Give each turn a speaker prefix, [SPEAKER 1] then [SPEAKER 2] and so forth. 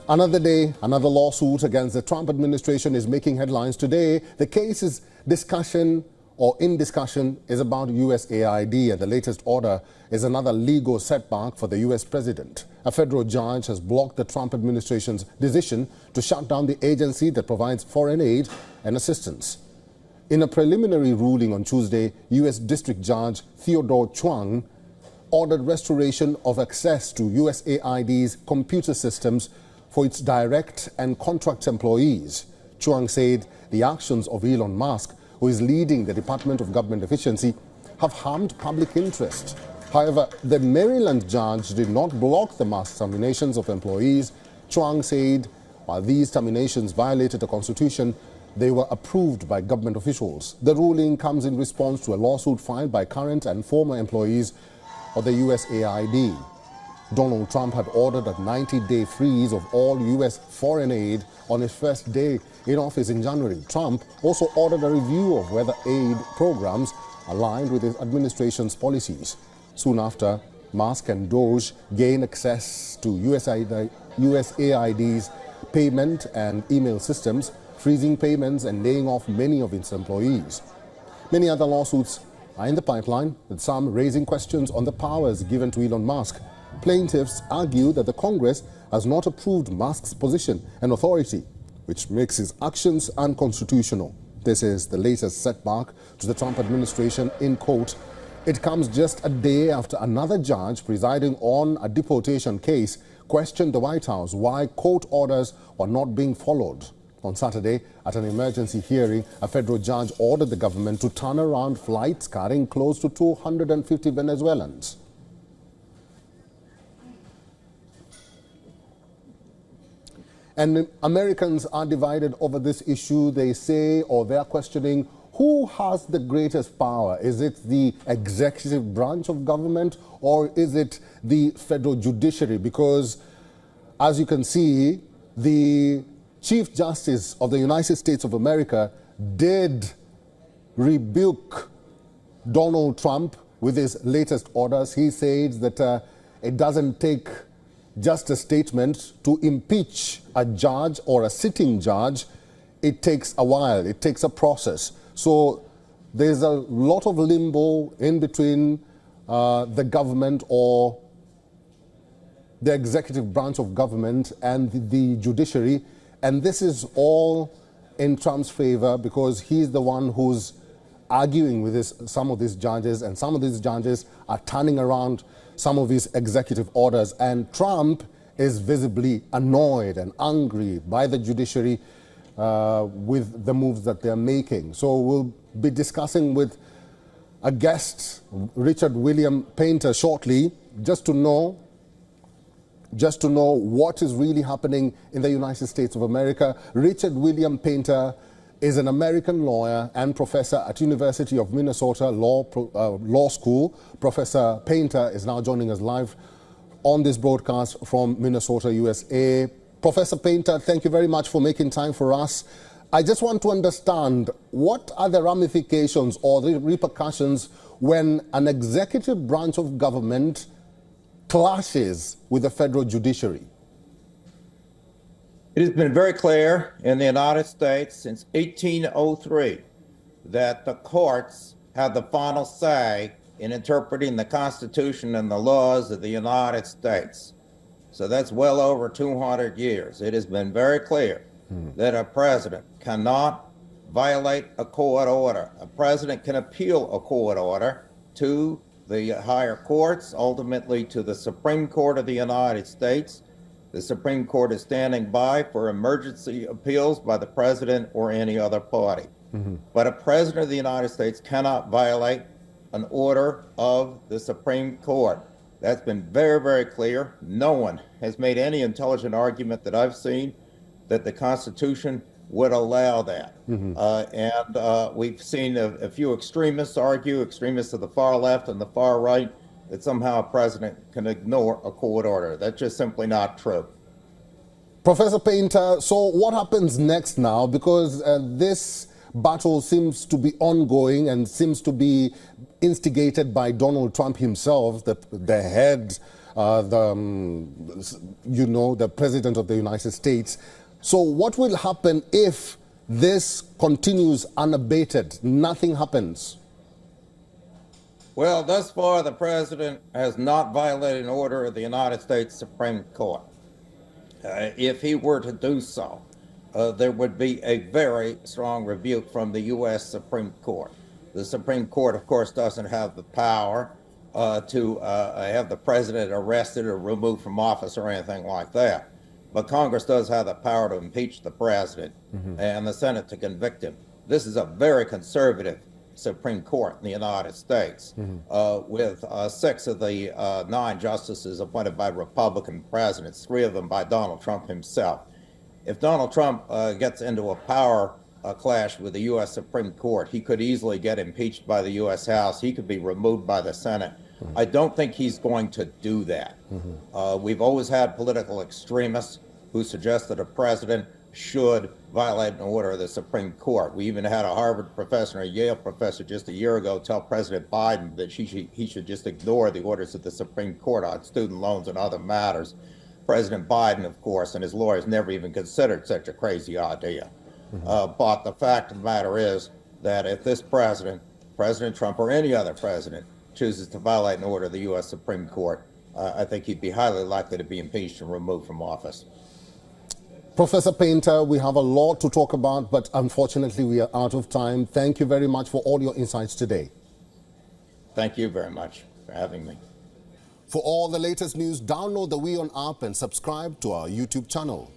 [SPEAKER 1] Another day, another lawsuit against the Trump administration is making headlines today. The case is in discussion is about USAID, and the latest order is another legal setback for the U.S. president. A federal judge has blocked the Trump administration's decision to shut down the agency that provides foreign aid and assistance. In a preliminary ruling on Tuesday, U.S. District Judge Theodore Chuang ordered restoration of access to USAID's computer systems for its direct and contract employees. Chuang said the actions of Elon Musk, who is leading the Department of Government Efficiency, have harmed public interest. However, the Maryland judge did not block the Musk terminations of employees. Chuang said while these terminations violated the Constitution, they were approved by government officials. The ruling comes in response to a lawsuit filed by current and former employees of the USAID. Donald Trump had ordered a 90-day freeze of all U.S. foreign aid on his first day in office in January. Trump also ordered a review of whether aid programs aligned with his administration's policies. Soon after, Musk and DOGE gained access to USAID's payment and email systems, freezing payments and laying off many of its employees. Many other lawsuits are in the pipeline, with some raising questions on the powers given to Elon Musk. Plaintiffs argue that the Congress has not approved Musk's position and authority, which makes his actions unconstitutional. This is the latest setback to the Trump administration in court. It comes just a day after another judge presiding on a deportation case questioned the White House why court orders were not being followed. On Saturday, at an emergency hearing, a federal judge ordered the government to turn around flights carrying close to 250 Venezuelans. And Americans are divided over this issue. They say, or they're questioning, who has the greatest power? Is it the executive branch of government, or is it the federal judiciary? Because, as you can see, the Chief Justice of the United States of America did rebuke Donald Trump with his latest orders. He says that it doesn't take just a statement to impeach a judge or a sitting judge. It takes a while. It takes a process. So there's a lot of limbo in between the government or the executive branch of government and the judiciary. And this is all in Trump's favor because he's the one who's arguing with some of these judges, and some of these judges are turning around some of these executive orders. And Trump is visibly annoyed and angry by the judiciary with the moves that they're making. So we'll be discussing with a guest, Richard William Painter, shortly, just to know what is really happening in the United States of America. Richard William Painter is an American lawyer and professor at University of Minnesota Law School. Professor Painter is now joining us live on this broadcast from Minnesota, USA. Professor Painter, thank you very much for making time for us. I just want to understand, what are the ramifications or the repercussions when an executive branch of government clashes with the federal judiciary?
[SPEAKER 2] It has been very clear in the United States since 1803 that the courts have the final say in interpreting the Constitution and the laws of the United States. So that's well over 200 years. It has been very clear that a president cannot violate a court order. A president can appeal a court order to the higher courts, ultimately to the Supreme Court of the United States. The Supreme Court is standing by for emergency appeals by the president or any other party. But a president of the United States cannot violate an order of the Supreme Court. That's been very, very clear. No one has made any intelligent argument that I've seen that the Constitution would allow that. And we've seen a few extremists argue, extremists of the far left and the far right, that somehow a president can ignore a court order. That's just simply not true.
[SPEAKER 1] Professor Painter, so what happens next now? Because this battle seems to be ongoing and seems to be instigated by Donald Trump himself, the head the President of the United States. So what will happen if this continues unabated? Nothing happens.
[SPEAKER 2] Well, thus far, the president has not violated an order of the United States Supreme Court. If he were to do so, there would be a very strong rebuke from the U.S. Supreme Court. The Supreme Court, of course, doesn't have the power to have the president arrested or removed from office or anything like that. But Congress does have the power to impeach the president and the Senate to convict him. This is a very conservative Supreme Court in the United States, with 6 of the 9 justices appointed by Republican presidents, 3 of them by Donald Trump himself. If Donald Trump gets into a power clash with the U.S. Supreme Court, he could easily get impeached by the U.S. House. He could be removed by the Senate. I don't think he's going to do that. We've always had political extremists who suggest that a president should violate an order of the Supreme Court. We even had a Harvard professor and a Yale professor just a year ago tell President Biden that he should just ignore the orders of the Supreme Court on student loans and other matters. President Biden, of course, and his lawyers never even considered such a crazy idea. But the fact of the matter is that if this president, President Trump or any other president, chooses to violate an order of the U.S. Supreme Court, I think he'd be highly likely to be impeached and removed from office.
[SPEAKER 1] Professor Painter, we have a lot to talk about, but unfortunately we are out of time. Thank you very much for all your insights today.
[SPEAKER 2] Thank you very much for having me.
[SPEAKER 1] For all the latest news, download the WION app and subscribe to our YouTube channel.